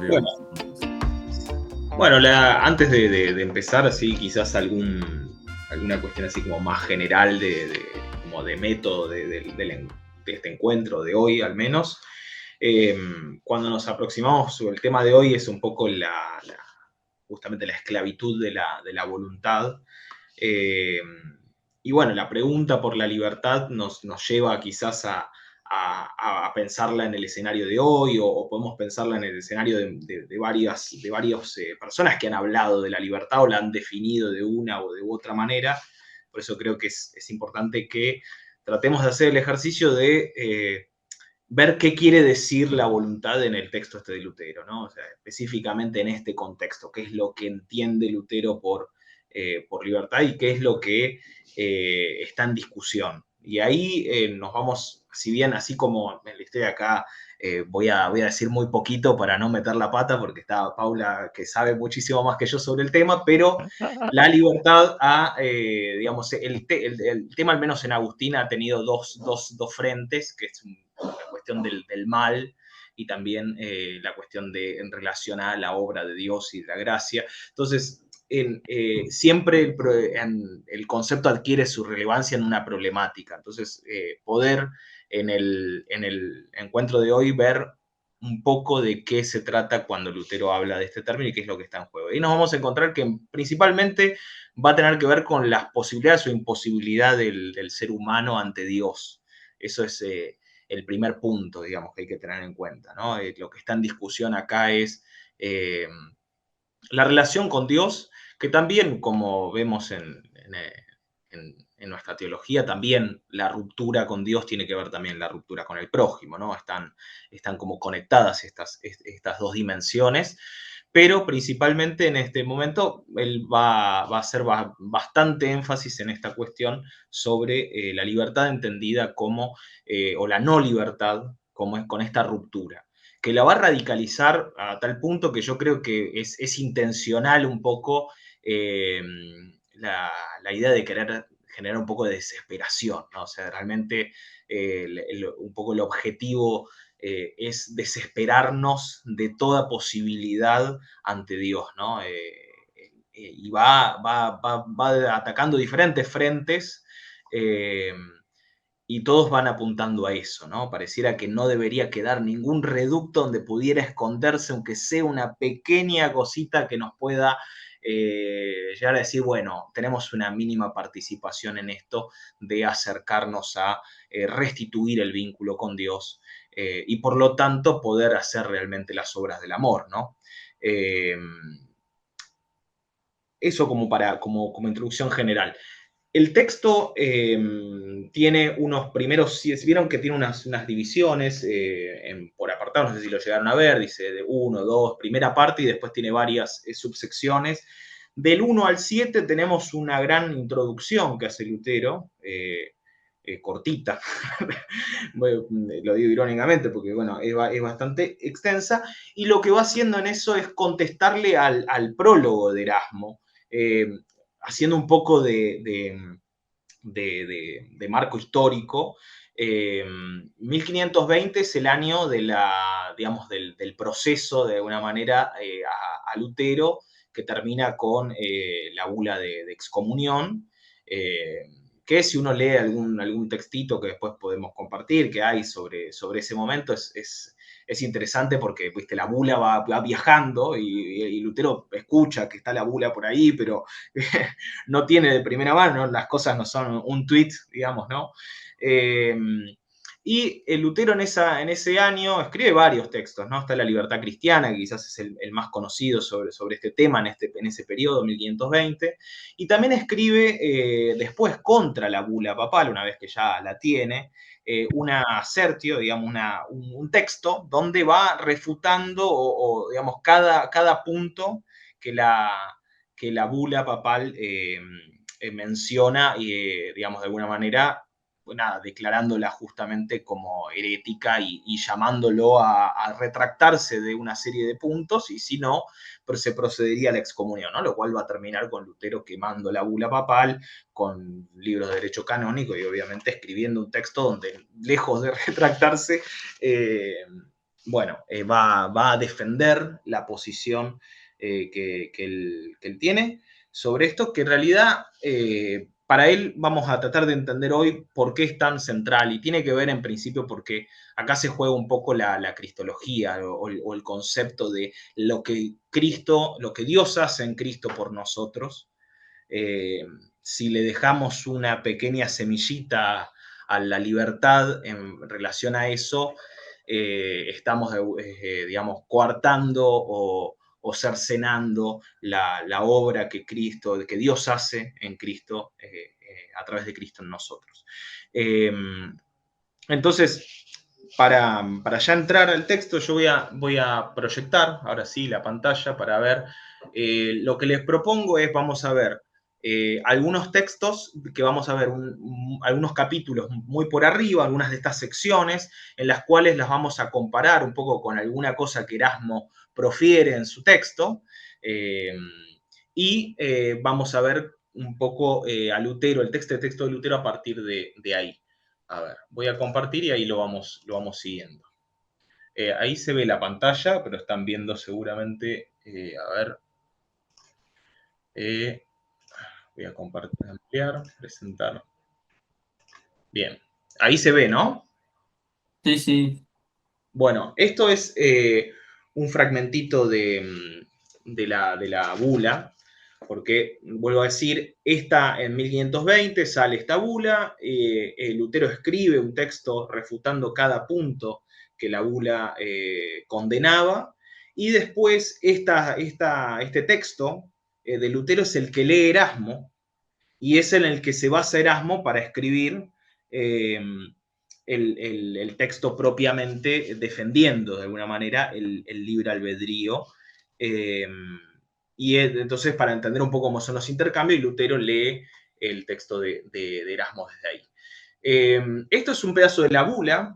Bueno, varios puntos. bueno, antes de empezar, así quizás alguna cuestión así como más general como de método de este encuentro de hoy, al menos. Eh, Cuando nos aproximamos sobre el tema de hoy es un poco justamente la esclavitud de la voluntad. Eh, y bueno, la pregunta por la libertad nos lleva quizás a pensarla en el escenario de hoy, o podemos pensarla en el escenario de varias personas que han hablado de la libertad o la han definido de una o de otra manera. Por eso creo que es importante que tratemos de hacer el ejercicio de ver qué quiere decir la voluntad en el texto este de Lutero, ¿no? O sea, específicamente en este contexto, qué es lo que entiende Lutero por libertad y qué es lo que está en discusión. Y ahí nos vamos, si bien así como en la historia acá, voy a decir muy poquito para no meter la pata, porque está Paula que sabe muchísimo más que yo sobre el tema, pero la libertad digamos, el tema al menos en Agustín ha tenido dos frentes, que es la cuestión del mal y también la cuestión en relación a la obra de Dios y la gracia. Entonces, siempre el concepto adquiere su relevancia en una problemática. Entonces, poder en el encuentro de hoy ver un poco de qué se trata cuando Lutero habla de este término y qué es lo que está en juego. Y nos vamos a encontrar que principalmente va a tener que ver con las posibilidades o imposibilidades del ser humano ante Dios. Eso es el primer punto, digamos, que hay que tener en cuenta, ¿no? Lo que está en discusión acá es la relación con Dios, que también, como vemos en nuestra teología, también la ruptura con Dios tiene que ver también la ruptura con el prójimo, ¿no? Están como conectadas estas dos dimensiones, pero principalmente en este momento él va a hacer bastante énfasis en esta cuestión sobre la libertad entendida como, o la no libertad, como es con esta ruptura que la va a radicalizar a tal punto que yo creo que es intencional un poco eh, la idea de querer generar un poco de desesperación, ¿no? O sea, realmente un poco el objetivo es desesperarnos de toda posibilidad ante Dios, ¿no? Y va atacando diferentes frentes eh, y todos van apuntando a eso, ¿no? Pareciera que no debería quedar ningún reducto donde pudiera esconderse, aunque sea una pequeña cosita que nos pueda llegar a decir, bueno, tenemos una mínima participación en esto de acercarnos a restituir el vínculo con Dios y por lo tanto poder hacer realmente las obras del amor, ¿no? Eh, Eso como introducción general. El texto tiene unos primeros, si vieron que tiene unas divisiones por apartados, no sé si lo llegaron a ver, dice de 1, 2, primera parte y después tiene varias subsecciones. Del 1 al 7 tenemos una gran introducción que hace Lutero, cortita, lo digo irónicamente porque bueno, es bastante extensa, y lo que va haciendo en eso es contestarle al prólogo de Erasmo, eh, haciendo un poco de marco histórico. 1520 es el año digamos, del proceso, de alguna manera, a Lutero, que termina con la bula de excomunión, que si uno lee algún textito que después podemos compartir, que hay sobre ese momento, es interesante porque, viste, la bula va viajando y Lutero escucha que está la bula por ahí, pero no tiene de primera mano, las cosas no son un tweet, digamos, ¿no? Eh, y el Lutero en ese año escribe varios textos, ¿no? Está La Libertad Cristiana, que quizás es el más conocido sobre este tema en ese periodo, 1520, y también escribe después contra la bula papal, una vez que ya la tiene, una assertio, digamos, un texto donde va refutando digamos, cada punto que la bula papal menciona, digamos, de alguna manera, nada, declarándola justamente como herética y llamándolo a retractarse de una serie de puntos, y si no, pues se procedería a la excomunión, ¿no? Lo cual va a terminar con Lutero quemando la bula papal, con libros de derecho canónico y obviamente escribiendo un texto donde, lejos de retractarse, bueno, va a defender la posición que él tiene sobre esto, que en realidad para él vamos a tratar de entender hoy por qué es tan central y tiene que ver en principio porque acá se juega un poco la cristología o el concepto de lo que Cristo, lo que Dios hace en Cristo por nosotros. eh, si le dejamos una pequeña semillita a la libertad en relación a eso, estamos, digamos, coartando o cercenando la obra que Cristo, que Dios hace en Cristo, a través de Cristo en nosotros. Entonces, para ya entrar al texto, yo voy a proyectar ahora sí la pantalla para ver. Lo que les propongo es, vamos a ver algunos textos que vamos a ver, algunos capítulos muy por arriba, algunas de estas secciones, en las cuales las vamos a comparar un poco con alguna cosa que Erasmo profiere en su texto, eh, y vamos a ver un poco a Lutero, el texto de Lutero a partir de ahí. A ver, voy a compartir y ahí lo vamos siguiendo. Ahí se ve la pantalla, pero están viendo seguramente, a ver, voy a compartir, ampliar, presentar. Bien, ahí se ve, ¿no? Sí, sí. Bueno, esto es un fragmentito de la bula, porque, vuelvo a decir, en 1520 sale esta bula, Lutero escribe un texto refutando cada punto que la bula condenaba, y después este texto de Lutero es el que lee Erasmo, y es en el que se basa Erasmo para escribir eh, el texto propiamente defendiendo de alguna manera el libre albedrío. Eh, entonces, para entender un poco cómo son los intercambios, Lutero lee el texto de Erasmo desde ahí. Esto es un pedazo de la bula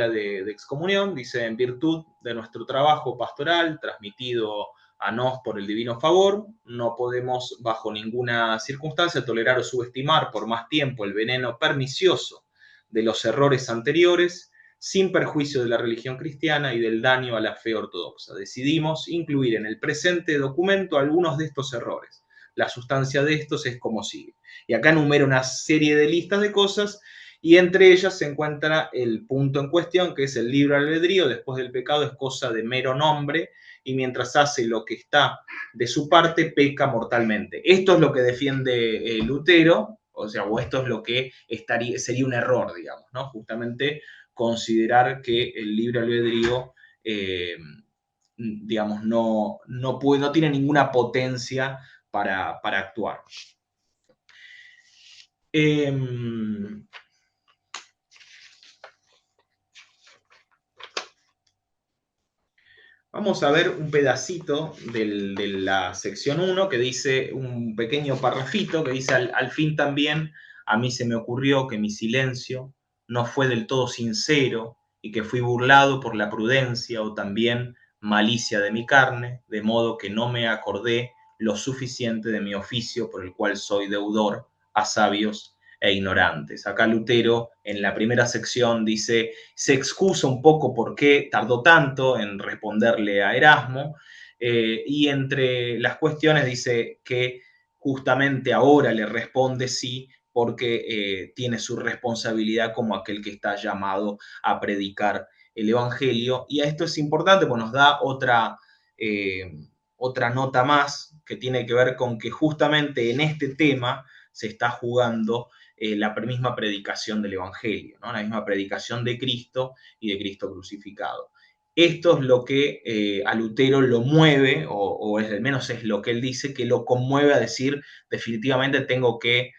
de excomunión, dice: en virtud de nuestro trabajo pastoral transmitido a nos por el divino favor, no podemos bajo ninguna circunstancia tolerar o subestimar por más tiempo el veneno pernicioso de los errores anteriores, sin perjuicio de la religión cristiana y del daño a la fe ortodoxa. Decidimos incluir en el presente documento algunos de estos errores. La sustancia de estos es como sigue. Y acá enumera una serie de listas de cosas, y entre ellas se encuentra el punto en cuestión, que es el libre albedrío. Después del pecado es cosa de mero nombre, y mientras hace lo que está de su parte, peca mortalmente. Esto es lo que defiende Lutero, o sea, o esto es lo que sería un error, digamos, ¿no? Justamente considerar que el libre albedrío, digamos, no tiene ninguna potencia para actuar. Eh, Vamos a ver un pedacito de la sección 1 que dice, un pequeño parrafito que dice: al fin también a mí se me ocurrió que mi silencio no fue del todo sincero y que fui burlado por la prudencia o también malicia de mi carne, de modo que no me acordé lo suficiente de mi oficio por el cual soy deudor a sabios e ignorantes. Acá Lutero en la primera sección dice, se excusa un poco por qué tardó tanto en responderle a Erasmo, y entre las cuestiones dice que justamente ahora le responde sí, porque tiene su responsabilidad como aquel que está llamado a predicar el Evangelio. Y a esto es importante, pues nos da otra nota más que tiene que ver con que justamente en este tema se está jugando la misma predicación del Evangelio, ¿no? La misma predicación de Cristo y de Cristo crucificado. Esto es lo que a Lutero lo mueve, o al menos es lo que él dice, que lo conmueve a decir, definitivamente tengo que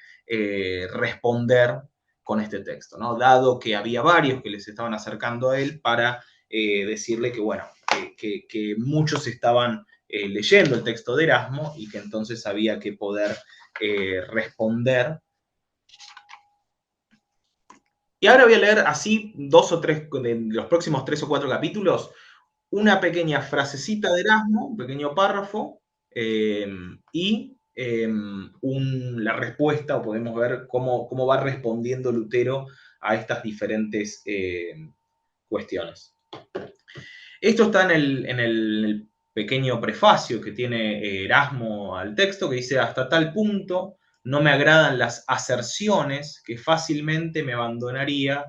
responder con este texto, ¿no? Dado que había varios que les estaban acercando a él para decirle que, bueno, que muchos estaban leyendo el texto de Erasmo y que entonces había que poder responder. Y ahora voy a leer así dos o tres, de los próximos 3 o 4 capítulos, una pequeña frasecita de Erasmo, un pequeño párrafo, y la respuesta, o podemos ver cómo va respondiendo Lutero a estas diferentes cuestiones. Esto está en el pequeño prefacio que tiene Erasmo al texto, que dice: hasta tal punto no me agradan las aserciones que fácilmente me abandonaría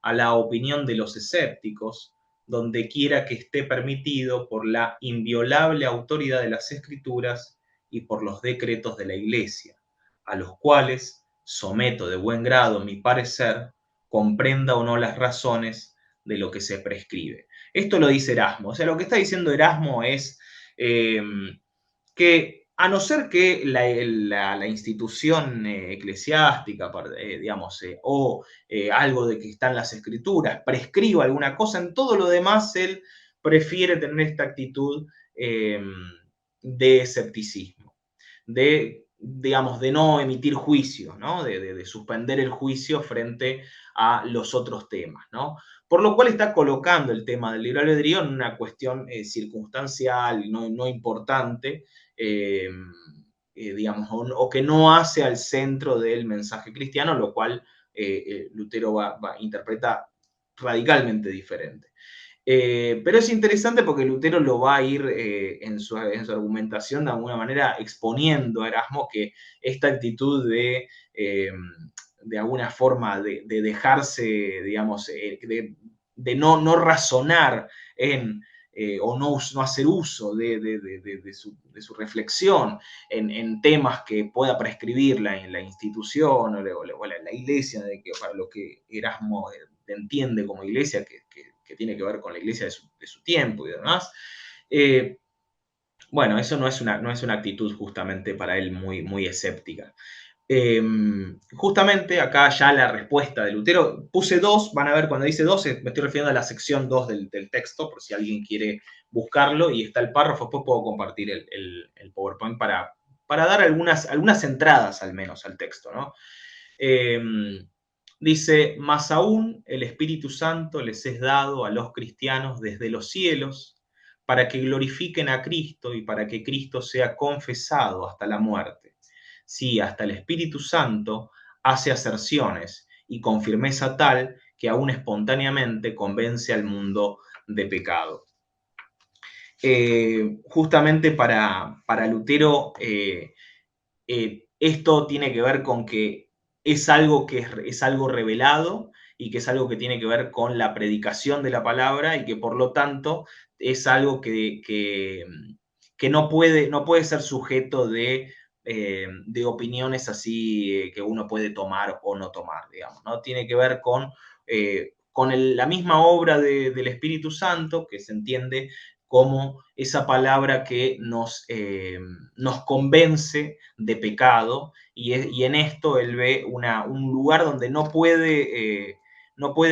a la opinión de los escépticos, donde quiera que esté permitido por la inviolable autoridad de las Escrituras y por los decretos de la Iglesia, a los cuales someto de buen grado mi parecer, comprenda o no las razones de lo que se prescribe. Esto lo dice Erasmo. O sea, lo que está diciendo Erasmo es eh, que a no ser que la institución eclesiástica, digamos, o algo de que está en las escrituras, prescriba alguna cosa, en todo lo demás él prefiere tener esta actitud de escepticismo, digamos, de no emitir juicio, ¿no? De suspender el juicio frente a los otros temas, ¿no? Por lo cual está colocando el tema del libre albedrío en una cuestión circunstancial, no importante, eh, digamos, o que no hace al centro del mensaje cristiano, lo cual Lutero interpreta radicalmente diferente. Pero es interesante porque Lutero lo va a ir en su argumentación de alguna manera exponiendo a Erasmo que esta actitud de alguna forma de dejarse, digamos, de no razonar o no hacer uso de su reflexión en temas que pueda prescribir la institución o la iglesia, para lo que Erasmo entiende como iglesia, que tiene que ver con la iglesia de su tiempo y demás. Bueno, eso no es una actitud justamente para él muy escéptica. Justamente acá ya la respuesta de Lutero, puse dos, van a ver cuando dice dos, me estoy refiriendo a la sección 2 del texto, por si alguien quiere buscarlo, y está el párrafo, después puedo compartir el PowerPoint para dar algunas entradas al menos al texto, ¿no? Dice: más aún el Espíritu Santo les es dado a los cristianos desde los cielos, para que glorifiquen a Cristo y para que Cristo sea confesado hasta la muerte. Sí, hasta el Espíritu Santo hace aserciones y con firmeza tal que aún espontáneamente convence al mundo de pecado. Justamente para Lutero, esto tiene que ver con que es algo revelado y que es algo que tiene que ver con la predicación de la palabra y que por lo tanto es algo que no puede ser sujeto de opiniones así que uno puede tomar o no tomar, digamos, ¿no? Tiene que ver con la misma obra del Espíritu Santo, que se entiende como esa palabra que nos convence de pecado, y en esto él ve un lugar donde no puede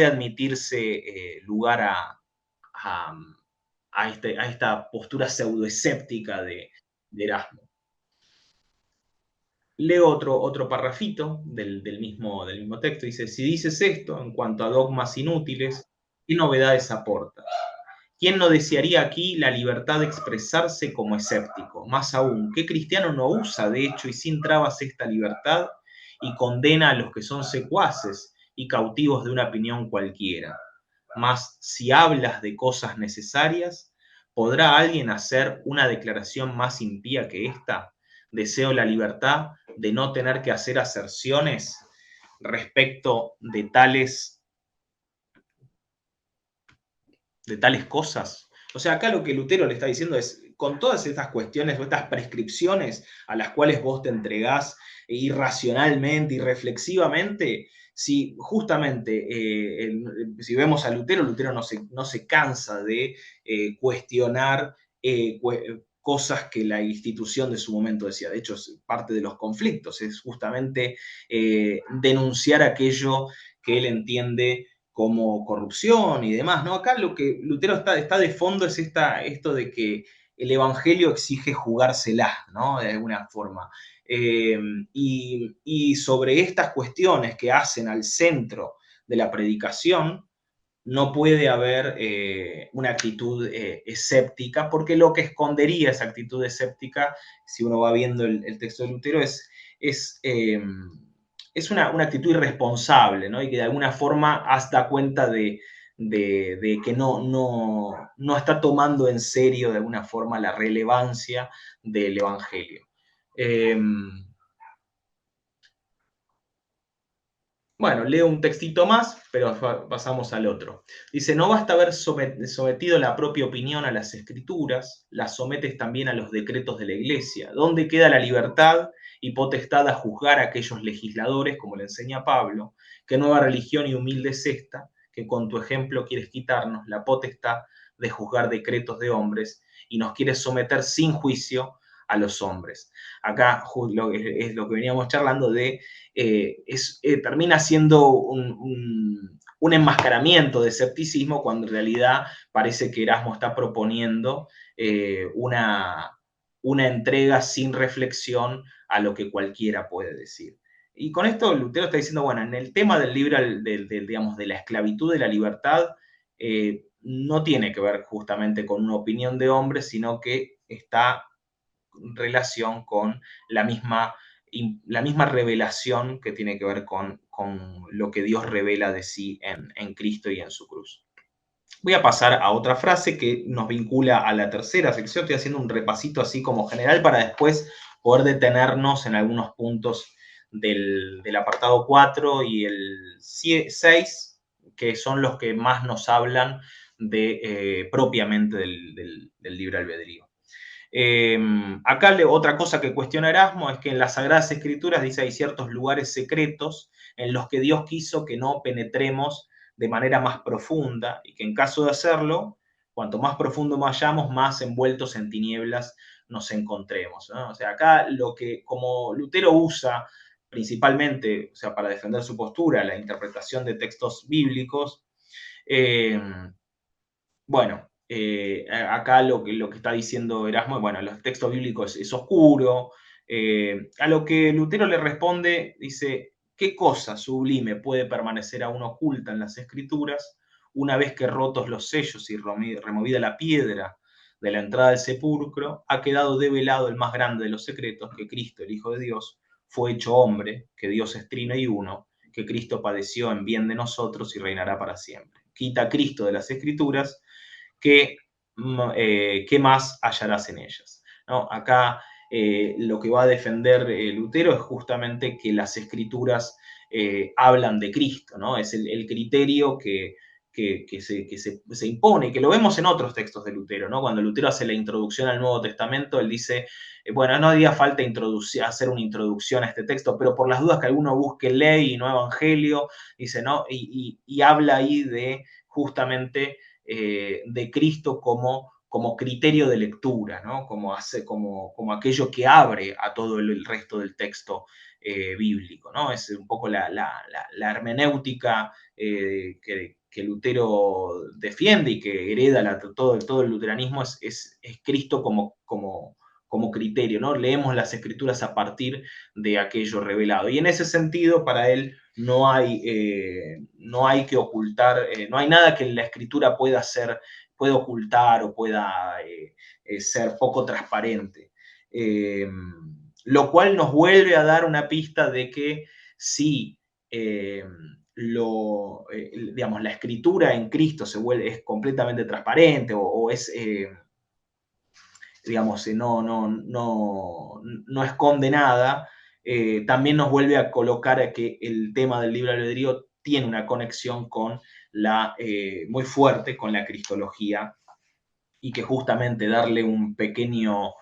admitirse lugar a esta postura pseudoescéptica de Erasmo. Leo otro parrafito del mismo texto. Dice: si dices esto en cuanto a dogmas inútiles, ¿qué novedades aportas? ¿Quién no desearía aquí la libertad de expresarse como escéptico? Más aún, ¿qué cristiano no usa de hecho y sin trabas esta libertad y condena a los que son secuaces y cautivos de una opinión cualquiera? Mas si hablas de cosas necesarias, ¿podrá alguien hacer una declaración más impía que esta? Deseo la libertad de no tener que hacer aserciones respecto de tales cosas. O sea, acá lo que Lutero le está diciendo es: con todas estas cuestiones o estas prescripciones a las cuales vos te entregás irracionalmente y reflexivamente, si justamente, si vemos a Lutero no se cansa de cuestionar cosas que la institución de su momento decía. De hecho, es parte de los conflictos, es justamente denunciar aquello que él entiende como corrupción y demás, ¿no? Acá lo que Lutero está de fondo es esto de que el evangelio exige jugársela, ¿no? De alguna forma. Y sobre estas cuestiones que hacen al centro de la predicación, no puede haber una actitud escéptica, porque lo que escondería esa actitud escéptica, si uno va viendo el texto de Lutero, es una actitud irresponsable, ¿no? Y que de alguna forma hasta cuenta de que no está tomando en serio de alguna forma la relevancia del Evangelio. Bueno, leo un textito más, pero pasamos al otro. Dice, no basta haber sometido la propia opinión a las escrituras, las sometes también a los decretos de la Iglesia. ¿Dónde queda la libertad y potestad a juzgar a aquellos legisladores, como le enseña Pablo? ¿Qué nueva religión y humilde es esta, que con tu ejemplo quieres quitarnos la potestad de juzgar decretos de hombres y nos quieres someter sin juicio a los hombres? Acá es lo que veníamos charlando de termina siendo un enmascaramiento de escepticismo cuando en realidad parece que Erasmo está proponiendo una entrega sin reflexión a lo que cualquiera puede decir. Y con esto Lutero está diciendo, bueno, en el tema del libre, digamos, de la esclavitud y la libertad, no tiene que ver justamente con una opinión de hombre, sino que está en relación con la misma revelación que tiene que ver con lo que Dios revela de sí en Cristo y en su cruz. Voy a pasar a otra frase que nos vincula a la tercera sección. Estoy haciendo un repasito así como general para después poder detenernos en algunos puntos del apartado 4 y el 6, que son los que más nos hablan propiamente del libre albedrío. Acá otra cosa que cuestiona Erasmo es que en las Sagradas Escrituras dice hay ciertos lugares secretos en los que Dios quiso que no penetremos de manera más profunda y que en caso de hacerlo, cuanto más profundo vayamos, más envueltos en tinieblas nos encontremos, ¿no? O sea, acá lo que como Lutero usa principalmente, o sea, para defender su postura, la interpretación de textos bíblicos, bueno, acá lo que está diciendo Erasmo, bueno, los textos bíblicos es oscuro. A lo que Lutero le responde, dice, ¿qué cosa sublime puede permanecer aún oculta en las Escrituras una vez que rotos los sellos y removida la piedra de la entrada del sepulcro, ha quedado develado el más grande de los secretos, que Cristo, el Hijo de Dios, fue hecho hombre, que Dios es trino y uno, que Cristo padeció en bien de nosotros y reinará para siempre. Quita a Cristo de las Escrituras, ¿qué más hallarás en ellas? ¿No? Acá lo que va a defender Lutero es justamente que las escrituras hablan de Cristo, ¿no? Es el criterio que se impone, que lo vemos en otros textos de Lutero, ¿no? Cuando Lutero hace la introducción al Nuevo Testamento, él dice, bueno, no haría falta hacer una introducción a este texto, pero por las dudas que alguno busque ley y no evangelio, dice, ¿no? Y habla ahí de justamente de Cristo como criterio de lectura, ¿no? como aquello que abre a todo el resto del texto bíblico, ¿no? Es un poco la hermenéutica que Lutero defiende y que hereda todo el luteranismo, es Cristo como criterio, ¿no? Leemos las escrituras a partir de aquello revelado. Y en ese sentido, para él, no hay que ocultar, no hay nada que la escritura pueda ocultar o pueda ser poco transparente. Lo cual nos vuelve a dar una pista de que si digamos, la escritura en Cristo es completamente transparente o es, digamos, no esconde nada, también nos vuelve a colocar a que el tema del libre albedrío tiene una conexión muy fuerte con la cristología y que justamente darle un pequeño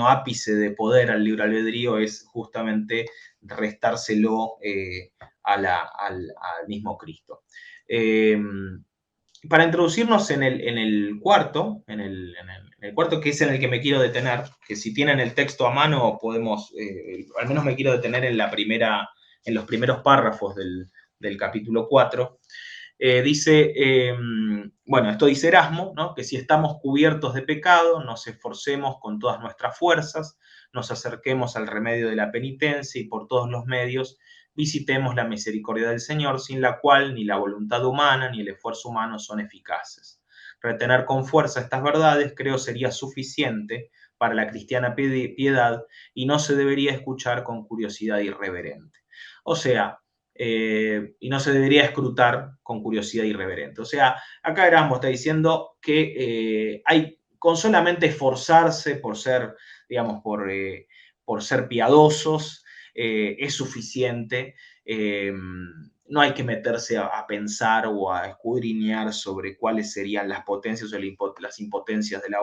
ápice de poder al libre albedrío es justamente restárselo al mismo Cristo. Para introducirnos en el cuarto, que es en el que me quiero detener, que si tienen el texto a mano podemos, al menos me quiero detener en los primeros párrafos del capítulo 4, dice, bueno, esto dice Erasmo, ¿no? Que si estamos cubiertos de pecado, nos esforcemos con todas nuestras fuerzas, nos acerquemos al remedio de la penitencia y por todos los medios visitemos la misericordia del Señor, sin la cual ni la voluntad humana ni el esfuerzo humano son eficaces. Retener con fuerza estas verdades creo sería suficiente para la cristiana piedad y no se debería escuchar con curiosidad irreverente. O sea, y no se debería escrutar con curiosidad irreverente. O sea, acá Erasmo está diciendo que hay con solamente esforzarse por ser, digamos, por ser piadosos, es suficiente. No hay que meterse a pensar o a escudriñar sobre cuáles serían las potencias o las impotencias de la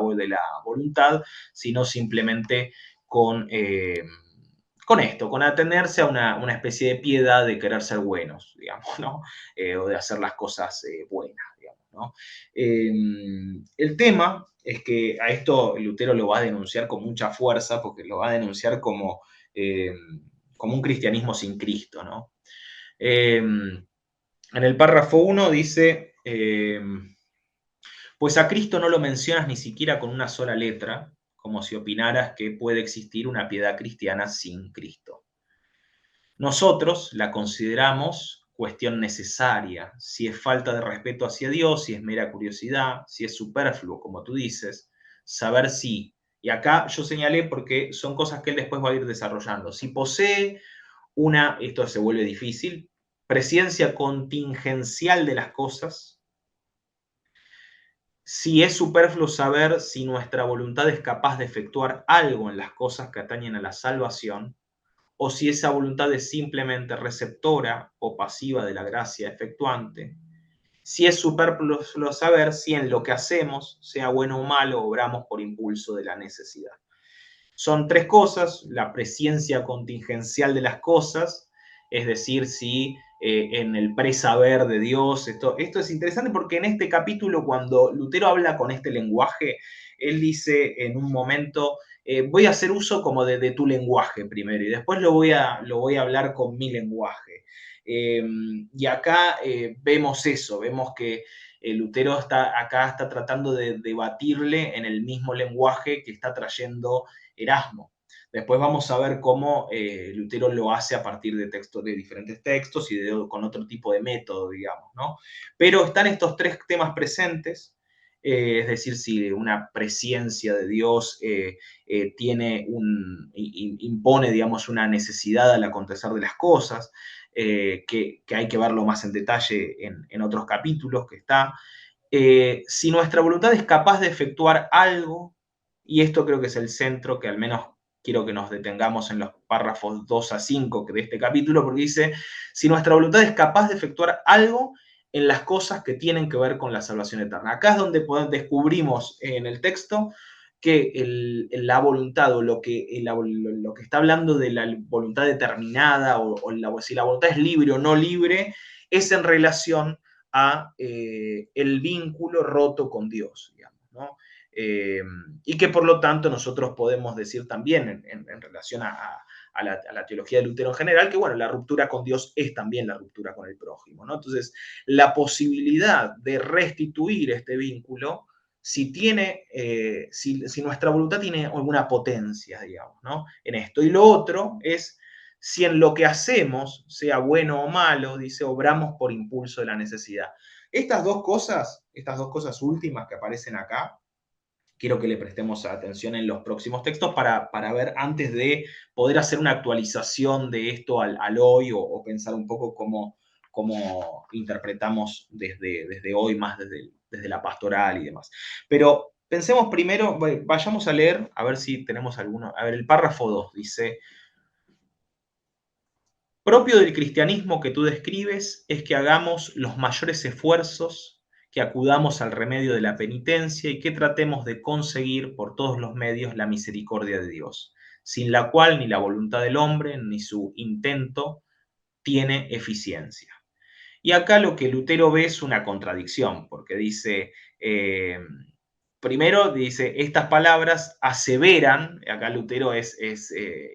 voluntad, sino simplemente con, esto, con atenerse a una especie de piedad de querer ser buenos, digamos, ¿no? O de hacer las cosas buenas, digamos, ¿no? El tema es que a esto Lutero lo va a denunciar con mucha fuerza, porque lo va a denunciar como un cristianismo sin Cristo, ¿no? En el párrafo 1 dice, pues a Cristo no lo mencionas ni siquiera con una sola letra, como si opinaras que puede existir una piedad cristiana sin Cristo. Nosotros la consideramos cuestión necesaria, si es falta de respeto hacia Dios, si es mera curiosidad, si es superfluo, como tú dices, saber si, y acá yo señalé porque son cosas que él después va a ir desarrollando, si posee esto se vuelve difícil, presencia contingencial de las cosas, si es superfluo saber si nuestra voluntad es capaz de efectuar algo en las cosas que atañen a la salvación, o si esa voluntad es simplemente receptora o pasiva de la gracia efectuante, si es superfluo saber si en lo que hacemos, sea bueno o malo, obramos por impulso de la necesidad. Son tres cosas: la presencia contingencial de las cosas, es decir, si en el presaber de Dios, esto es interesante porque en este capítulo, cuando Lutero habla con este lenguaje, él dice en un momento, voy a hacer uso como de tu lenguaje primero y después lo voy a hablar con mi lenguaje. Y acá vemos eso, vemos que Lutero acá está tratando de debatirle en el mismo lenguaje que está trayendo Erasmo. Después vamos a ver cómo Lutero lo hace a partir de diferentes textos y con otro tipo de método, digamos, ¿no? Pero están estos tres temas presentes, es decir, si una presencia de Dios impone, digamos, una necesidad al acontecer de las cosas, que hay que verlo más en detalle en otros capítulos que está. Si nuestra voluntad es capaz de efectuar algo, y esto creo que es el centro que al menos quiero que nos detengamos en los párrafos 2 a 5 de este capítulo, porque dice, si nuestra voluntad es capaz de efectuar algo en las cosas que tienen que ver con la salvación eterna. Acá es donde descubrimos en el texto que la voluntad o lo que está hablando de la voluntad determinada o si la voluntad es libre o no libre, es en relación a el vínculo roto con Dios, digamos, ¿no? Y que por lo tanto nosotros podemos decir también en relación a la teología de Lutero en general, que bueno, la ruptura con Dios es también la ruptura con el prójimo, ¿no? Entonces, la posibilidad de restituir este vínculo, si nuestra voluntad tiene alguna potencia, digamos, ¿no? En esto. Y lo otro es si en lo que hacemos, sea bueno o malo, dice, obramos por impulso de la necesidad. Estas dos cosas últimas que aparecen acá, quiero que le prestemos atención en los próximos textos para ver antes de poder hacer una actualización de esto al hoy o pensar un poco cómo interpretamos desde hoy, más desde la pastoral y demás. Pero pensemos primero, vayamos a leer, a ver si tenemos alguno. A ver, el párrafo 2 dice, propio del cristianismo que tú describes es que hagamos los mayores esfuerzos, que acudamos al remedio de la penitencia y que tratemos de conseguir por todos los medios la misericordia de Dios, sin la cual ni la voluntad del hombre ni su intento tiene eficiencia. Y acá lo que Lutero ve es una contradicción, porque dice, primero dice, estas palabras aseveran, acá Lutero es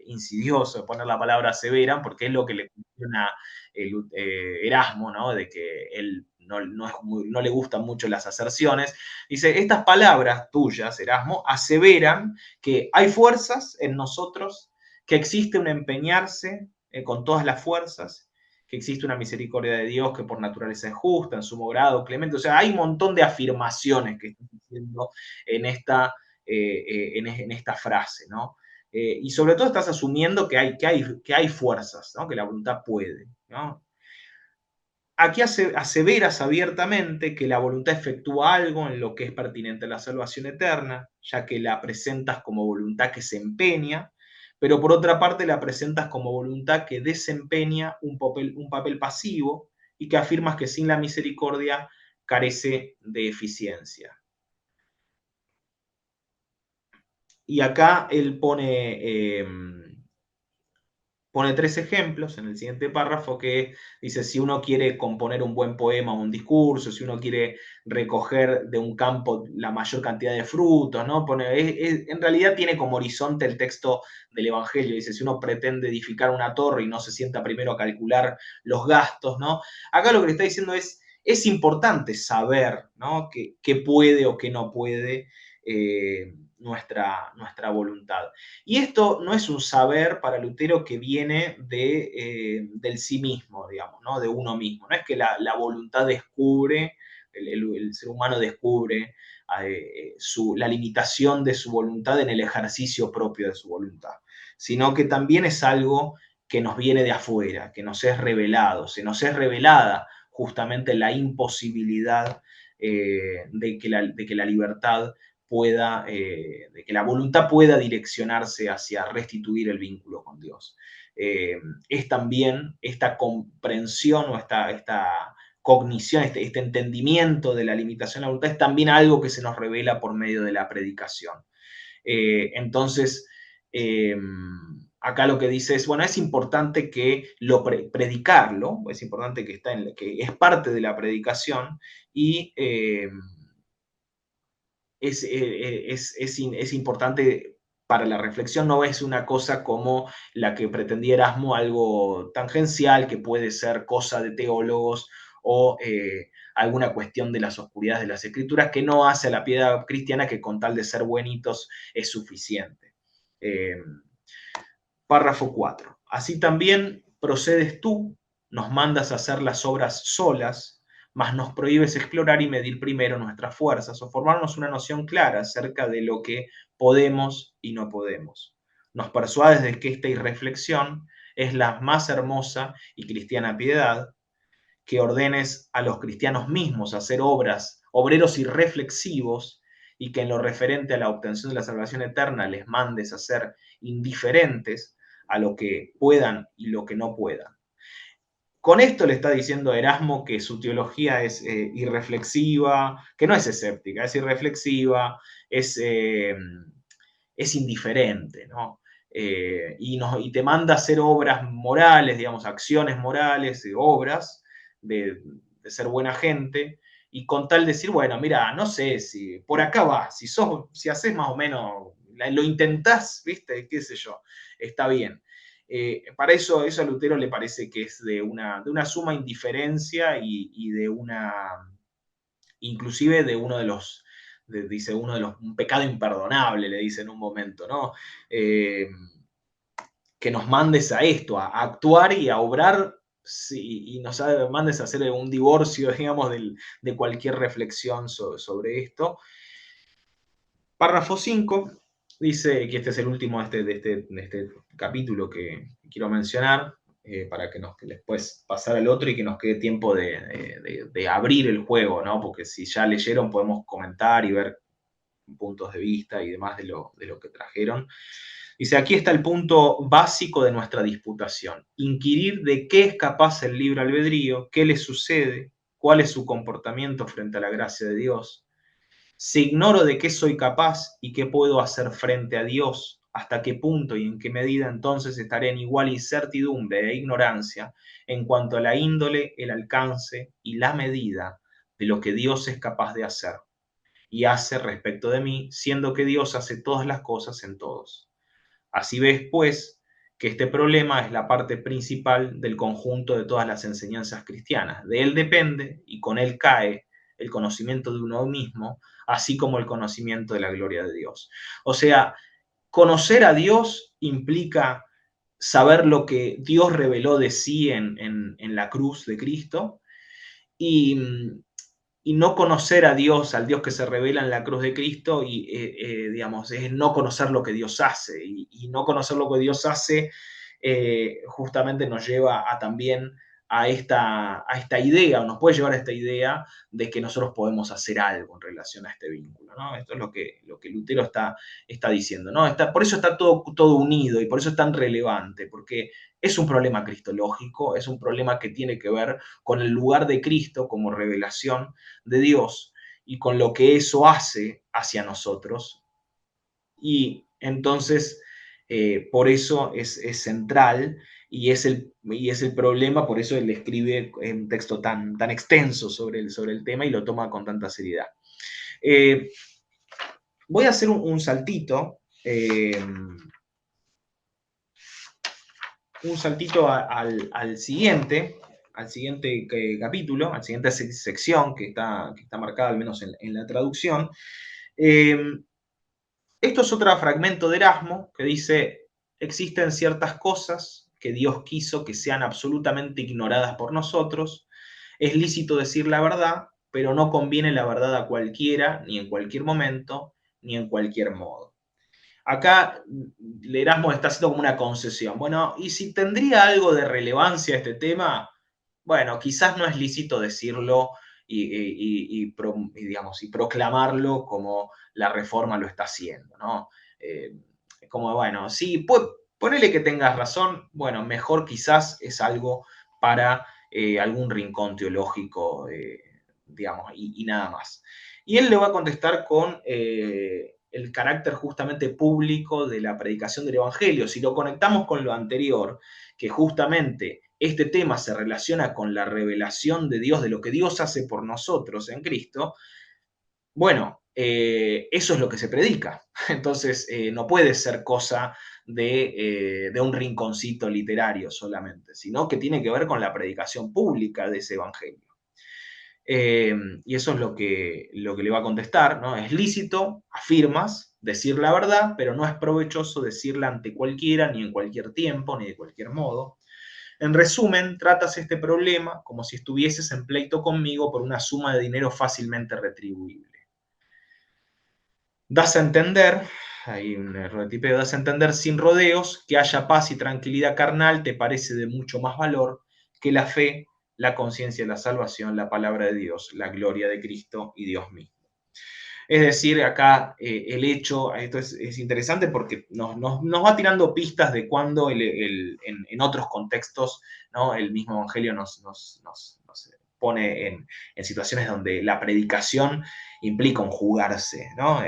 insidioso poner la palabra aseveran, porque es lo que le cuestiona Erasmo, ¿no? De que él no le gustan mucho las aserciones. Dice, estas palabras tuyas, Erasmo, aseveran que hay fuerzas en nosotros, que existe un empeñarse con todas las fuerzas, que existe una misericordia de Dios que por naturaleza es justa, en sumo grado, clemente. O sea, hay un montón de afirmaciones que están diciendo en esta frase, ¿no? Y sobre todo estás asumiendo que hay fuerzas, ¿no? Que la voluntad puede, ¿no? aquí aseveras abiertamente que la voluntad efectúa algo en lo que es pertinente a la salvación eterna, ya que la presentas como voluntad que se empeña, pero por otra parte la presentas como voluntad que desempeña un papel pasivo y que afirmas que sin la misericordia carece de eficiencia. Y acá él pone 3 ejemplos en el siguiente párrafo que dice, si uno quiere componer un buen poema o un discurso, si uno quiere recoger de un campo la mayor cantidad de frutos, ¿no? En realidad tiene como horizonte el texto del Evangelio. Dice, si uno pretende edificar una torre y no se sienta primero a calcular los gastos, ¿no? Acá lo que le está diciendo es importante saber, ¿no? qué puede o qué no puede nuestra voluntad. Y esto no es un saber para Lutero que viene del sí mismo, digamos, ¿no? De uno mismo. No es que la voluntad descubre, el ser humano descubre la limitación de su voluntad en el ejercicio propio de su voluntad, sino que también es algo que nos viene de afuera, que nos es revelado, se nos es revelada justamente la imposibilidad de que la libertad pueda, de que la voluntad pueda direccionarse hacia restituir el vínculo con Dios. Es también esta comprensión o esta cognición, este entendimiento de la limitación de la voluntad, es también algo que se nos revela por medio de la predicación. Entonces, acá lo que dice es, bueno, es importante que predicarlo, es importante que es parte de la predicación y es importante para la reflexión, no es una cosa como la que pretendía Erasmo, algo tangencial que puede ser cosa de teólogos o alguna cuestión de las oscuridades de las escrituras que no hace a la piedad cristiana que con tal de ser buenitos es suficiente. Párrafo 4. Así también procedes tú, nos mandas a hacer las obras solas, mas nos prohíbes explorar y medir primero nuestras fuerzas o formarnos una noción clara acerca de lo que podemos y no podemos. Nos persuades de que esta irreflexión es la más hermosa y cristiana piedad, que ordenes a los cristianos mismos a hacer obreros irreflexivos, y que en lo referente a la obtención de la salvación eterna les mandes a ser indiferentes a lo que puedan y lo que no puedan. Con esto le está diciendo a Erasmo que su teología es irreflexiva, que no es escéptica, es irreflexiva, es indiferente, ¿no? Y te manda a hacer obras morales, digamos, acciones morales, obras de ser buena gente, y con tal de decir, bueno, mira, no sé si por acá va, si haces más o menos, lo intentás, ¿viste? Qué sé yo, está bien. Para eso a Lutero le parece que es de una suma indiferencia y de inclusive de uno de los, dice uno de los, un pecado imperdonable, le dice en un momento, ¿no? Que nos mandes a esto, a actuar y a obrar y nos mandes a hacer un divorcio, digamos, de cualquier reflexión sobre esto. Párrafo 5 dice que este es el último de este capítulo que quiero mencionar, para que después pasar al otro y que nos quede tiempo de abrir el juego, ¿no? Porque si ya leyeron podemos comentar y ver puntos de vista y demás de lo que trajeron. Dice, aquí está el punto básico de nuestra disputación. Inquirir de qué es capaz el libre albedrío, qué le sucede, cuál es su comportamiento frente a la gracia de Dios. Si ignoro de qué soy capaz y qué puedo hacer frente a Dios, hasta qué punto y en qué medida entonces estaré en igual incertidumbre e ignorancia en cuanto a la índole, el alcance y la medida de lo que Dios es capaz de hacer y hace respecto de mí, siendo que Dios hace todas las cosas en todos. Así ves, pues, que este problema es la parte principal del conjunto de todas las enseñanzas cristianas. De él depende y con él cae el conocimiento de uno mismo, así como el conocimiento de la gloria de Dios. O sea, conocer a Dios implica saber lo que Dios reveló de sí en la cruz de Cristo, y, y no conocer a Dios, al Dios que se revela en la cruz de Cristo, digamos, es no conocer lo que Dios hace. Y no conocer lo que Dios hace justamente nos lleva a también a esta idea, o nos puede llevar a esta idea de que nosotros podemos hacer algo en relación a este vínculo, ¿no? Esto es lo que Lutero está diciendo, ¿no? Por eso está todo unido y por eso es tan relevante, porque es un problema cristológico, es un problema que tiene que ver con el lugar de Cristo como revelación de Dios y con lo que eso hace hacia nosotros. Y entonces, por eso es central y es el problema, por eso él escribe un texto tan extenso sobre el tema y lo toma con tanta seriedad. Voy a hacer un saltito, al siguiente capítulo, al siguiente sección que está marcada al menos en la traducción. Esto es otro fragmento de Erasmo que dice: existen ciertas cosas que Dios quiso que sean absolutamente ignoradas por nosotros. Es lícito decir la verdad, pero no conviene la verdad a cualquiera, ni en cualquier momento, ni en cualquier modo. Acá Erasmo está haciendo como una concesión. Bueno, y si tendría algo de relevancia este tema, bueno, quizás no es lícito decirlo y proclamarlo como la Reforma lo está haciendo, ¿no? Como, bueno, sí, ponele que tengas razón, bueno, mejor quizás es algo para algún rincón teológico, digamos, y nada más. Y él le va a contestar con el carácter justamente público de la predicación del Evangelio. Si lo conectamos con lo anterior, que justamente este tema se relaciona con la revelación de Dios, de lo que Dios hace por nosotros en Cristo, bueno, eso es lo que se predica. Entonces, no puede ser cosa de un rinconcito literario solamente, sino que tiene que ver con la predicación pública de ese Evangelio. Y eso es lo que le va a contestar, ¿no? Es lícito, afirmas, decir la verdad, pero no es provechoso decirla ante cualquiera, ni en cualquier tiempo, ni de cualquier modo. En resumen, tratas este problema como si estuvieses en pleito conmigo por una suma de dinero fácilmente retribuible. Das a entender, hay un error de tipeo, das a entender sin rodeos que haya paz y tranquilidad carnal te parece de mucho más valor que la fe, la conciencia de la salvación, la palabra de Dios, la gloria de Cristo y Dios mismo. Es decir, acá el hecho, esto es interesante porque nos va tirando pistas de cuando en otros contextos, ¿no? El mismo Evangelio nos pone en situaciones donde la predicación implica un jugarse, ¿no?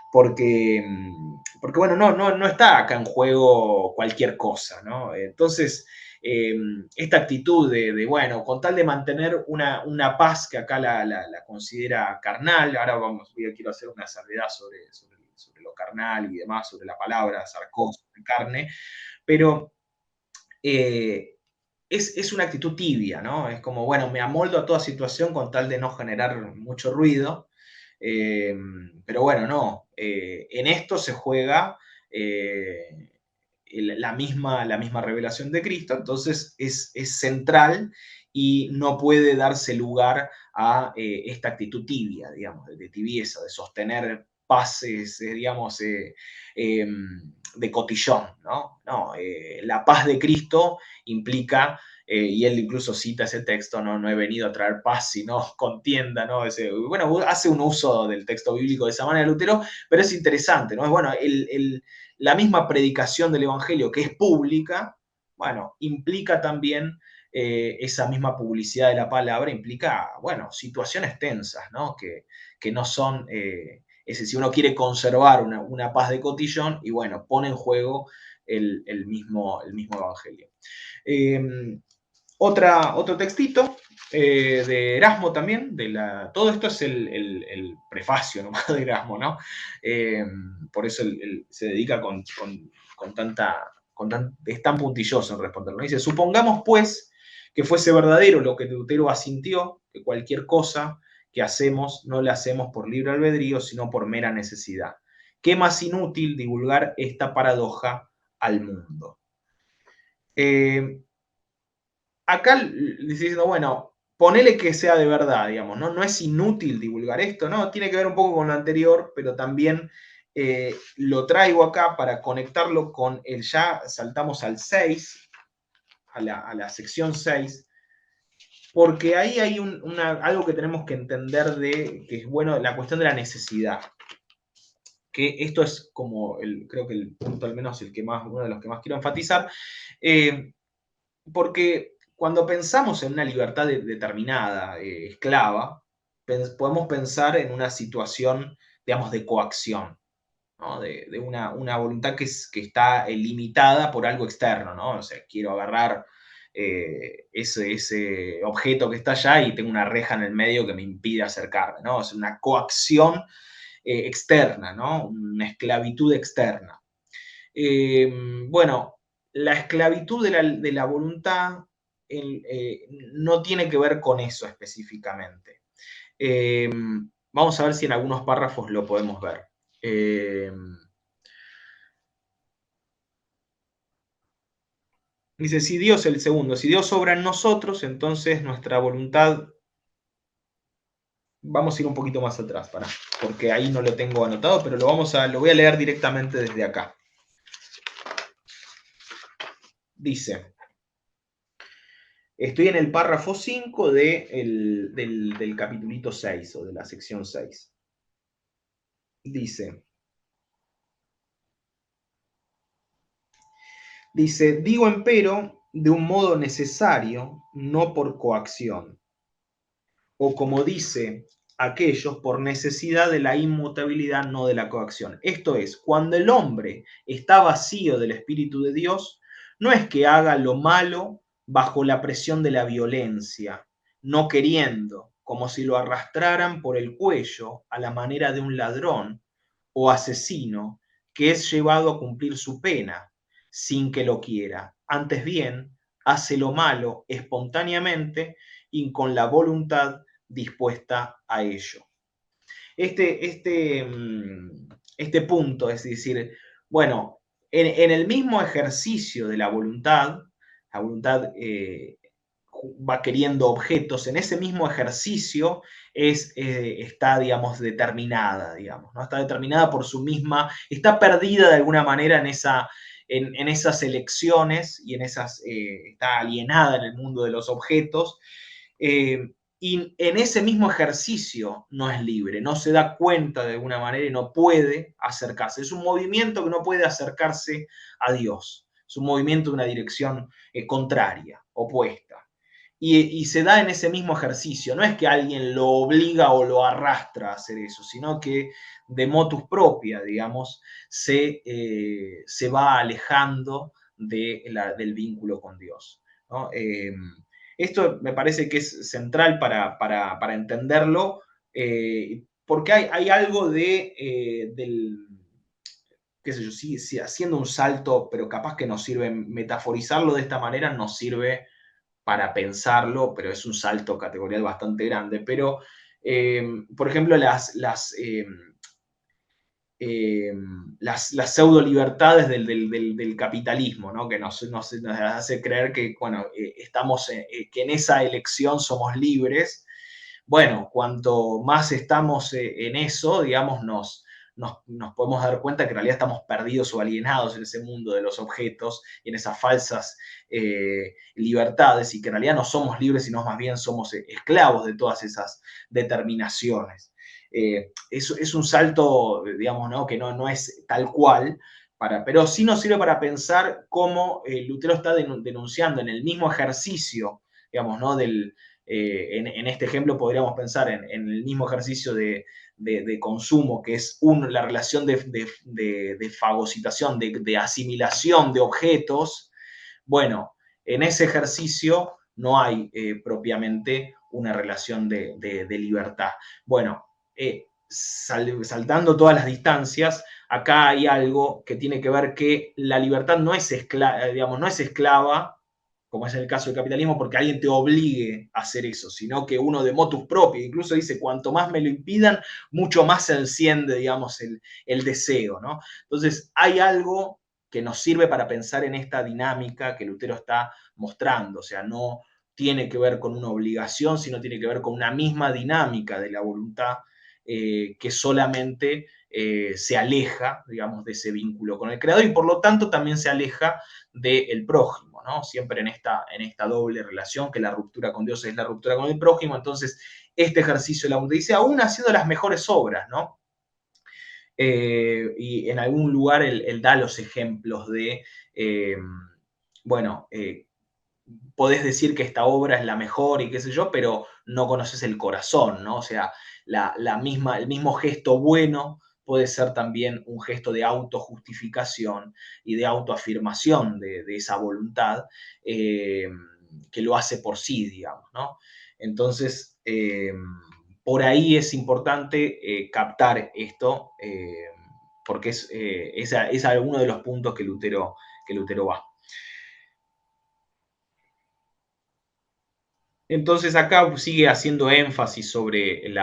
Porque, bueno, no está acá en juego cualquier cosa, ¿no? Entonces, esta actitud de, bueno, con tal de mantener una paz que acá la considera carnal, ahora quiero hacer una salvedad sobre lo carnal y demás, sobre la palabra sarcos, carne, pero es una actitud tibia, ¿no? Es como, bueno, me amoldo a toda situación con tal de no generar mucho ruido, pero bueno, no, en esto se juega la misma revelación de Cristo, entonces es central y no puede darse lugar a esta actitud tibia, digamos, de tibieza, de sostener pases, digamos, de cotillón, ¿no? No, la paz de Cristo implica, y él incluso cita ese texto, no he venido a traer paz, sino contienda, ¿no? Bueno, hace un uso del texto bíblico de esa manera Lutero, pero es interesante, ¿no? Bueno, la misma predicación del Evangelio, que es pública, bueno, implica también esa misma publicidad de la palabra, implica, bueno, situaciones tensas, ¿no? Que no son, si uno quiere conservar una paz de cotillón, y bueno, pone en juego el mismo Evangelio. Otro textito de Erasmo también, todo esto es el prefacio nomás de Erasmo, ¿no? Por eso él se dedica es tan puntilloso en responderlo. Dice: supongamos pues que fuese verdadero lo que Lutero asintió, que cualquier cosa que hacemos no la hacemos por libre albedrío, sino por mera necesidad. ¿Qué más inútil divulgar esta paradoja al mundo? Acá diciendo, bueno, ponele que sea de verdad, digamos, ¿no? No es inútil divulgar esto, ¿no? Tiene que ver un poco con lo anterior, pero también lo traigo acá para conectarlo con ya saltamos al 6, a la sección 6, porque ahí hay algo que tenemos que entender que es bueno, la cuestión de la necesidad. Que esto es como, creo que el punto al menos uno de los que más quiero enfatizar, porque cuando pensamos en una libertad determinada, esclava, podemos pensar en una situación, digamos, de coacción, ¿no? De una voluntad que está limitada por algo externo, ¿no? O sea, quiero agarrar ese objeto que está allá y tengo una reja en el medio que me impide acercarme, ¿no? Es una coacción externa, ¿no? Una esclavitud externa. Bueno, la esclavitud de la voluntad no tiene que ver con eso específicamente. Vamos a ver si en algunos párrafos lo podemos ver. Dice, si Dios, el segundo, si Dios obra en nosotros, entonces nuestra voluntad, vamos a ir un poquito más atrás, porque ahí no lo tengo anotado, pero lo voy a leer directamente desde acá. Dice, estoy en el párrafo 5 del capitulito 6 o de la sección 6. Dice, digo empero de un modo necesario, no por coacción. O como dice aquellos, por necesidad de la inmutabilidad, no de la coacción. Esto es, cuando el hombre está vacío del Espíritu de Dios, no es que haga lo malo bajo la presión de la violencia, no queriendo, como si lo arrastraran por el cuello a la manera de un ladrón o asesino que es llevado a cumplir su pena sin que lo quiera. Antes bien, hace lo malo espontáneamente y con la voluntad dispuesta a ello. Este punto, es decir, bueno, en el mismo ejercicio de la voluntad va queriendo objetos, en ese mismo ejercicio está, digamos, determinada, digamos, ¿no? Está determinada por su misma, está perdida de alguna manera en esas elecciones y está alienada en el mundo de los objetos. Y en ese mismo ejercicio no es libre, no se da cuenta de alguna manera y no puede acercarse. Es un movimiento que no puede acercarse a Dios. Es un movimiento de una dirección contraria, opuesta. Y se da en ese mismo ejercicio. No es que alguien lo obliga o lo arrastra a hacer eso, sino que de motus propia, digamos, se va alejando del vínculo con Dios, ¿no? Esto me parece que es central para entenderlo, porque hay algo qué sé yo, sí, haciendo un salto, pero capaz que nos sirve, metaforizarlo de esta manera nos sirve para pensarlo, pero es un salto categorial bastante grande. Pero, por ejemplo, las pseudo libertades del capitalismo, ¿no? Que nos hace creer que, bueno, que en esa elección somos libres. Bueno, cuanto más estamos en eso, digamos, nos podemos dar cuenta que en realidad estamos perdidos o alienados en ese mundo de los objetos y en esas falsas libertades, y que en realidad no somos libres, sino más bien somos esclavos de todas esas determinaciones. Es un salto, digamos, ¿no? Que no es tal cual, pero sí nos sirve para pensar cómo Lutero está denunciando en el mismo ejercicio, digamos, ¿no? En este ejemplo podríamos pensar en el mismo ejercicio de consumo, que es la relación de fagocitación, de asimilación de objetos. Bueno, en ese ejercicio no hay propiamente una relación de libertad. Bueno, saltando todas las distancias, acá hay algo que tiene que ver que la libertad no es esclava, como es en el caso del capitalismo, porque alguien te obligue a hacer eso, sino que uno de motus propio, incluso dice, cuanto más me lo impidan, mucho más se enciende, digamos, el deseo, ¿no? Entonces, hay algo que nos sirve para pensar en esta dinámica que Lutero está mostrando, o sea, no tiene que ver con una obligación, sino tiene que ver con una misma dinámica de la voluntad que solamente se aleja, digamos, de ese vínculo con el Creador y por lo tanto también se aleja del prójimo. ¿no? Siempre en esta doble relación, que la ruptura con Dios es la ruptura con el prójimo. Entonces, este ejercicio de la voluntad dice, aún haciendo las mejores obras, ¿no? Y en algún lugar él da los ejemplos de, bueno, podés decir que esta obra es la mejor y qué sé yo, pero no conoces el corazón, ¿no? O sea, el mismo gesto bueno puede ser también un gesto de autojustificación y de autoafirmación de esa voluntad eh, que lo hace por sí, digamos, ¿no? Entonces, por ahí es importante captar esto, porque es alguno de los puntos que Lutero va. Entonces acá sigue haciendo énfasis sobre el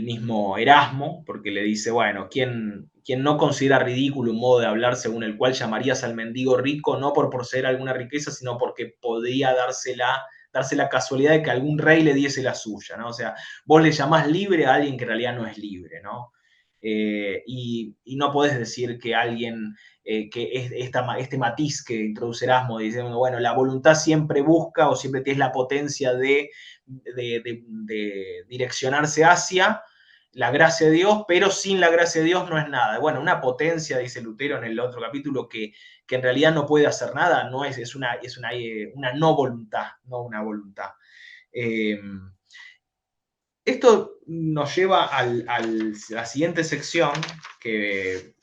mismo Erasmo, porque le dice, bueno, quien no considera ridículo un modo de hablar según el cual llamarías al mendigo rico, no por poseer alguna riqueza, sino porque podría darse la casualidad de que algún rey le diese la suya, ¿no? O sea, vos le llamás libre a alguien que en realidad no es libre, ¿no? Y no podés decir que alguien que es este matiz que introduce Erasmo, diciendo, bueno, la voluntad siempre busca o siempre tiene la potencia de direccionarse hacia la gracia de Dios, pero sin la gracia de Dios no es nada. Bueno, una potencia, dice Lutero en el otro capítulo, que en realidad no puede hacer nada, no es una no voluntad, no una voluntad. Esto nos lleva a la siguiente sección, que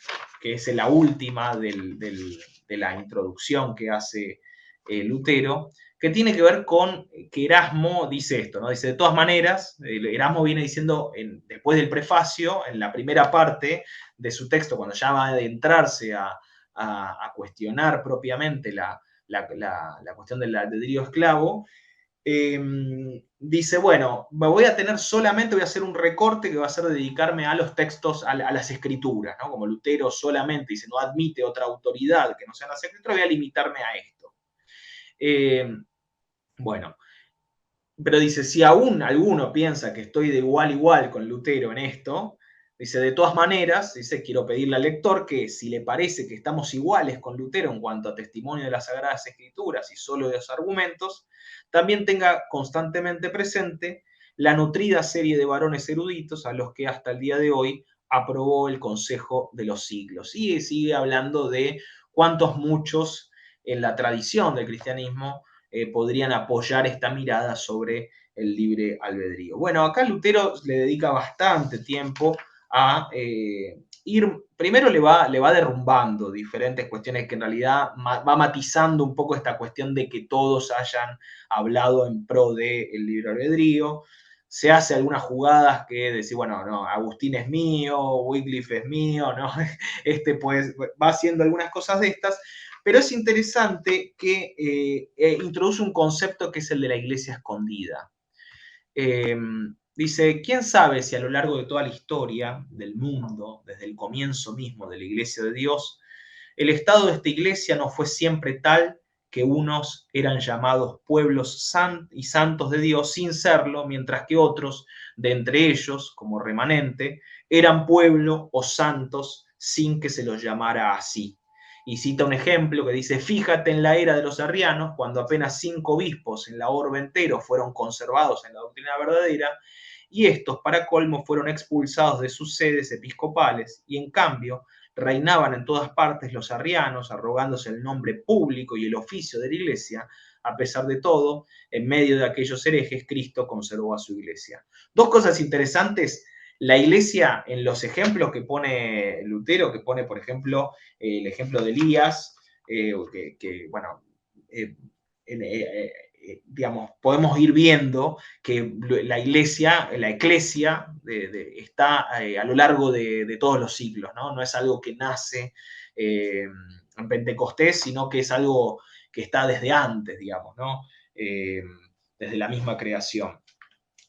es la última de la introducción que hace Lutero, que tiene que ver con que Erasmo dice esto, ¿no? Dice, de todas maneras, Erasmo viene diciendo, después del prefacio, en la primera parte de su texto, cuando ya va a adentrarse a cuestionar propiamente la cuestión del albedrío esclavo, dice, bueno, voy a hacer un recorte que va a ser dedicarme a los textos, a las escrituras, ¿no? Como Lutero solamente dice, no admite otra autoridad que no sean las escrituras, voy a limitarme a esto. Bueno, pero dice, si aún alguno piensa que estoy de igual a igual con Lutero en esto, dice, de todas maneras, dice, quiero pedirle al lector que si le parece que estamos iguales con Lutero en cuanto a testimonio de las Sagradas Escrituras y solo de los argumentos, también tenga constantemente presente la nutrida serie de varones eruditos a los que hasta el día de hoy aprobó el Consejo de los Siglos. Y sigue hablando de cuántos muchos en la tradición del cristianismo podrían apoyar esta mirada sobre el libre albedrío. Bueno, acá Lutero le dedica bastante tiempo a primero le va derrumbando diferentes cuestiones que en realidad va matizando un poco esta cuestión de que todos hayan hablado en pro del libre albedrío. Se hace algunas jugadas que decir, bueno, no, Agustín es mío, Wycliffe es mío, ¿no? Pues va haciendo algunas cosas de estas, pero es interesante que introduce un concepto que es el de la iglesia escondida. Dice, ¿quién sabe si a lo largo de toda la historia del mundo, desde el comienzo mismo de la iglesia de Dios, el estado de esta iglesia no fue siempre tal que unos eran llamados pueblos y santos de Dios sin serlo, mientras que otros, de entre ellos, como remanente, eran pueblo o santos sin que se los llamara así. Y cita un ejemplo que dice, fíjate en la era de los arrianos, cuando apenas 5 obispos en la orbe entero fueron conservados en la doctrina verdadera, y estos, para colmo, fueron expulsados de sus sedes episcopales, y en cambio reinaban en todas partes los arrianos, arrogándose el nombre público y el oficio de la iglesia. A pesar de todo, en medio de aquellos herejes, Cristo conservó a su iglesia. Dos cosas interesantes. La iglesia, en los ejemplos que pone Lutero, que pone, por ejemplo, el ejemplo de Elías, bueno, digamos, podemos ir viendo que la iglesia está a lo largo de todos los siglos, ¿no? No es algo que nace en Pentecostés, sino que es algo que está desde antes, digamos, ¿no? Desde la misma creación.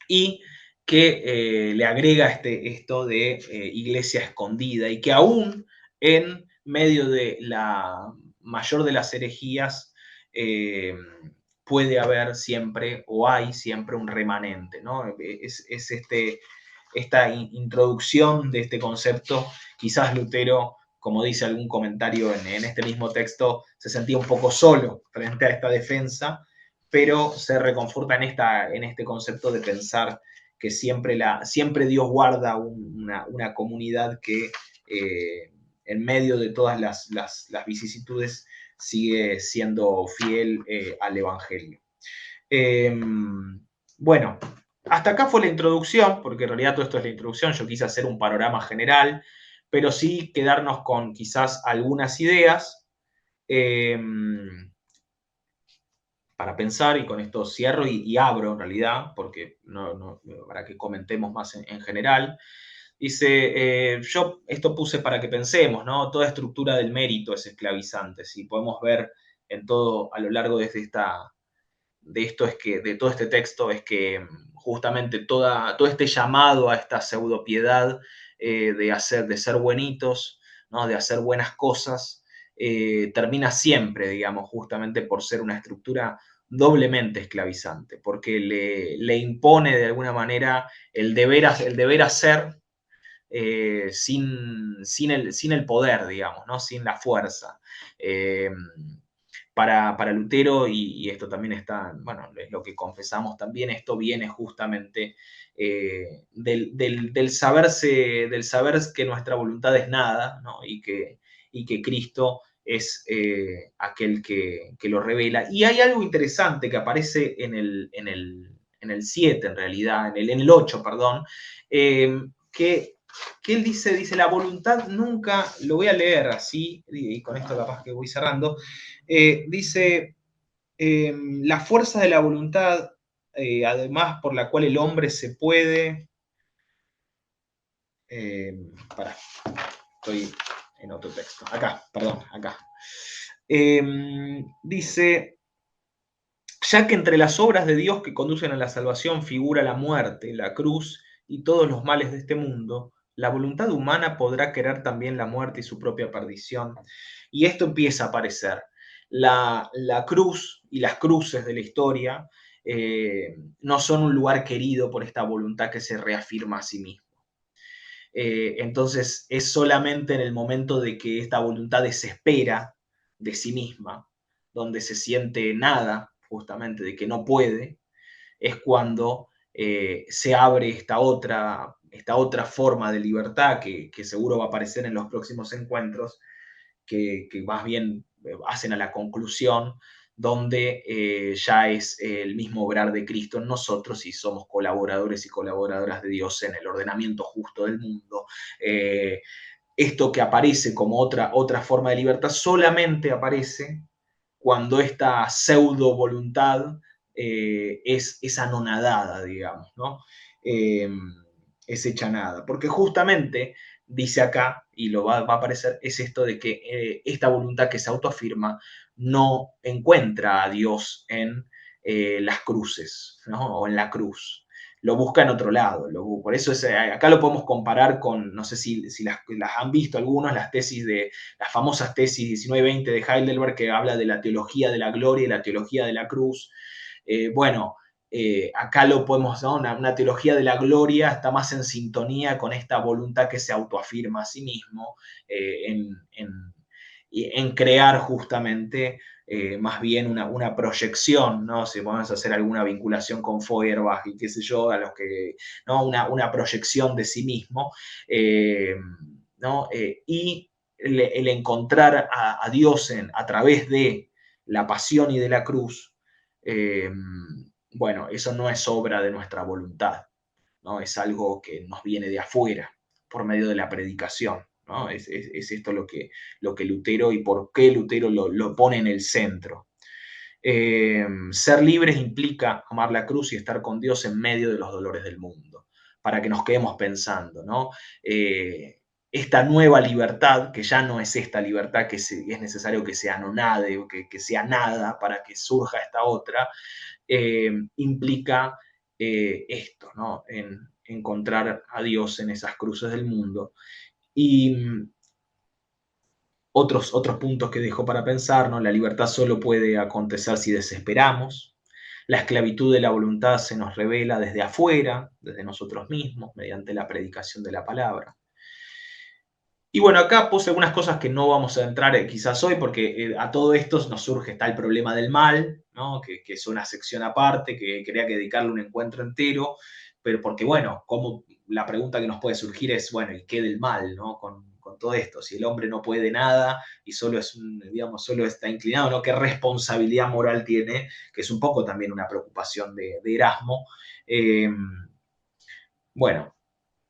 Y que le agrega esto de iglesia escondida y que aún en medio de la mayor de las herejías puede haber siempre o hay siempre un remanente, ¿no? Es esta introducción de este concepto, quizás Lutero como dice algún comentario en este mismo texto, se sentía un poco solo frente a esta defensa, pero se reconforta en este concepto de pensar que siempre Dios guarda una comunidad que en medio de todas las vicisitudes sigue siendo fiel al Evangelio. Bueno, hasta acá fue la introducción, porque en realidad todo esto es la introducción. Yo quise hacer un panorama general, pero sí quedarnos con quizás algunas ideas para pensar, y con esto cierro y abro en realidad, porque para que comentemos más en general. Dice, yo esto puse para que pensemos, ¿no? Toda estructura del mérito es esclavizante. Si podemos ver en todo, a lo largo de esto, es que, de todo este texto, es que justamente todo este llamado a esta pseudopiedad de ser buenitos, ¿no? De hacer buenas cosas, termina siempre, digamos, justamente por ser una estructura doblemente esclavizante, porque le impone de alguna manera el deber hacer sin el poder, digamos, ¿no? Sin la fuerza. Para Lutero, y esto también está, bueno, es lo que confesamos también, esto viene justamente del saber que nuestra voluntad es nada, ¿no? y que Cristo es aquel que lo revela. Y hay algo interesante que aparece en el 7, en realidad, en el 8, perdón, que él dice, la voluntad nunca, lo voy a leer así, y con esto capaz que voy cerrando, dice, la fuerza de la voluntad, además por la cual el hombre se puede, pará, estoy en otro texto, acá, perdón, acá, dice, ya que entre las obras de Dios que conducen a la salvación figura la muerte, la cruz y todos los males de este mundo, la voluntad humana podrá querer también la muerte y su propia perdición. Y esto empieza a aparecer. La cruz y las cruces de la historia no son un lugar querido por esta voluntad que se reafirma a sí misma. Entonces es solamente en el momento de que esta voluntad desespera de sí misma, donde se siente nada, justamente de que no puede, es cuando se abre esta otra forma de libertad que seguro va a aparecer en los próximos encuentros, que más bien hacen a la conclusión, donde ya es el mismo obrar de Cristo en nosotros y somos colaboradores y colaboradoras de Dios en el ordenamiento justo del mundo. Esto que aparece como otra forma de libertad solamente aparece cuando esta pseudo voluntad es anonadada, digamos, ¿no? Es hecha nada. Porque justamente dice acá, y lo va a aparecer, es esto de que esta voluntad que se autoafirma no encuentra a Dios en las cruces, ¿no? O en la cruz. Lo busca en otro lado. Por eso acá lo podemos comparar con, no sé si las han visto algunos, las famosas tesis 19 y 20 de Heidelberg, que habla de la teología de la gloria y la teología de la cruz. Acá lo podemos, ¿no? Una teología de la gloria está más en sintonía con esta voluntad que se autoafirma a sí mismo, en crear justamente más bien una proyección, ¿no? Si podemos hacer alguna vinculación con Feuerbach y qué sé yo, a los que, ¿no? Una proyección de sí mismo, ¿no? Y el encontrar a Dios a través de la pasión y de la cruz, bueno, eso no es obra de nuestra voluntad, ¿no? Es algo que nos viene de afuera, por medio de la predicación, ¿no? Es esto lo que Lutero, y por qué Lutero lo pone en el centro. Ser libres implica amar la cruz y estar con Dios en medio de los dolores del mundo, para que nos quedemos pensando, ¿no? Esta nueva libertad, que ya no es esta libertad que es necesario que se anonade o que sea nada para que surja esta otra, implica esto, ¿no? En encontrar a Dios en esas cruces del mundo. Y otros puntos que dejo para pensar, ¿no? La libertad solo puede acontecer si desesperamos. La esclavitud de la voluntad se nos revela desde afuera, desde nosotros mismos, mediante la predicación de la palabra. Y bueno, acá puse algunas cosas que no vamos a entrar quizás hoy, porque a todo esto nos surge, está el problema del mal, ¿no? Que es una sección aparte, que quería que dedicarle un encuentro entero, pero porque bueno, como la pregunta que nos puede surgir es, bueno, ¿y qué del mal, ¿no? Con todo esto, si el hombre no puede nada y solo es digamos, solo está inclinado, ¿no? ¿Qué responsabilidad moral tiene? Que es un poco también una preocupación de Erasmo. Eh, bueno,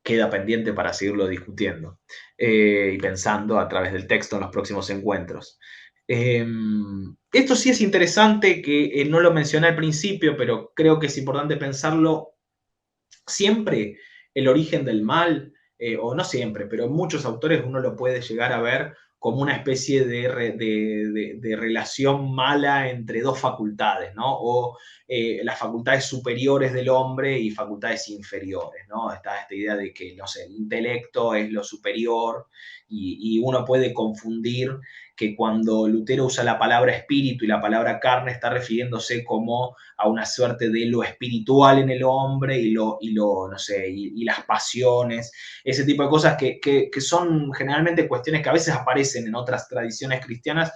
queda pendiente para seguirlo discutiendo y pensando a través del texto en los próximos encuentros. Esto sí es interesante, que no lo mencioné al principio, pero creo que es importante pensarlo. Siempre el origen del mal, o no siempre, pero en muchos autores uno lo puede llegar a ver como una especie de relación mala entre dos facultades, ¿no? O las facultades superiores del hombre y facultades inferiores, ¿no? Está esta idea de que, no sé, el intelecto es lo superior y uno puede confundir que cuando Lutero usa la palabra espíritu y la palabra carne está refiriéndose como a una suerte de lo espiritual en el hombre no sé, y las pasiones, ese tipo de cosas que son generalmente cuestiones que a veces aparecen en otras tradiciones cristianas,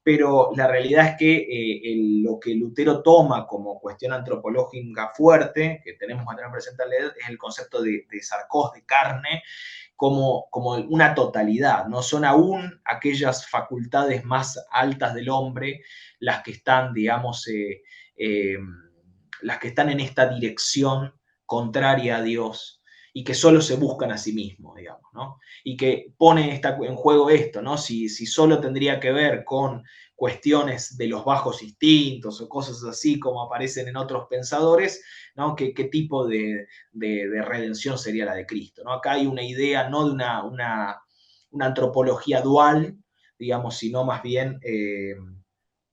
pero la realidad es que lo que Lutero toma como cuestión antropológica fuerte, que tenemos que tener presente al leer, es el concepto de sarcos, de carne, como una totalidad, ¿no? Son aún aquellas facultades más altas del hombre las que están, digamos, eh, las que están en esta dirección contraria a Dios y que solo se buscan a sí mismos, digamos, ¿no? Y que pone en juego esto, ¿no? Si solo tendría que ver con cuestiones de los bajos instintos o cosas así como aparecen en otros pensadores, ¿no? ¿Qué tipo de redención sería la de Cristo, ¿no? Acá hay una idea no de una antropología dual, digamos, sino más bien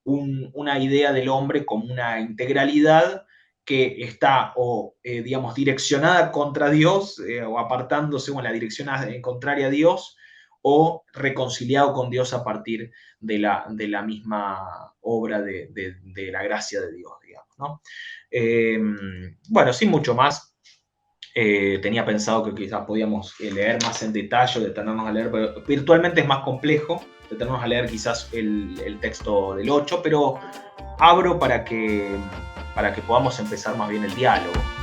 una idea del hombre como una integralidad que está digamos, direccionada contra Dios o apartándose o en la dirección contraria a Dios o reconciliado con Dios a partir de la misma obra de la gracia de Dios, digamos, ¿no? Bueno, sin mucho más, tenía pensado que quizás podíamos leer más en detalle, detenernos a leer, pero virtualmente es más complejo detenernos a leer quizás el texto del 8, pero abro para que podamos empezar más bien el diálogo.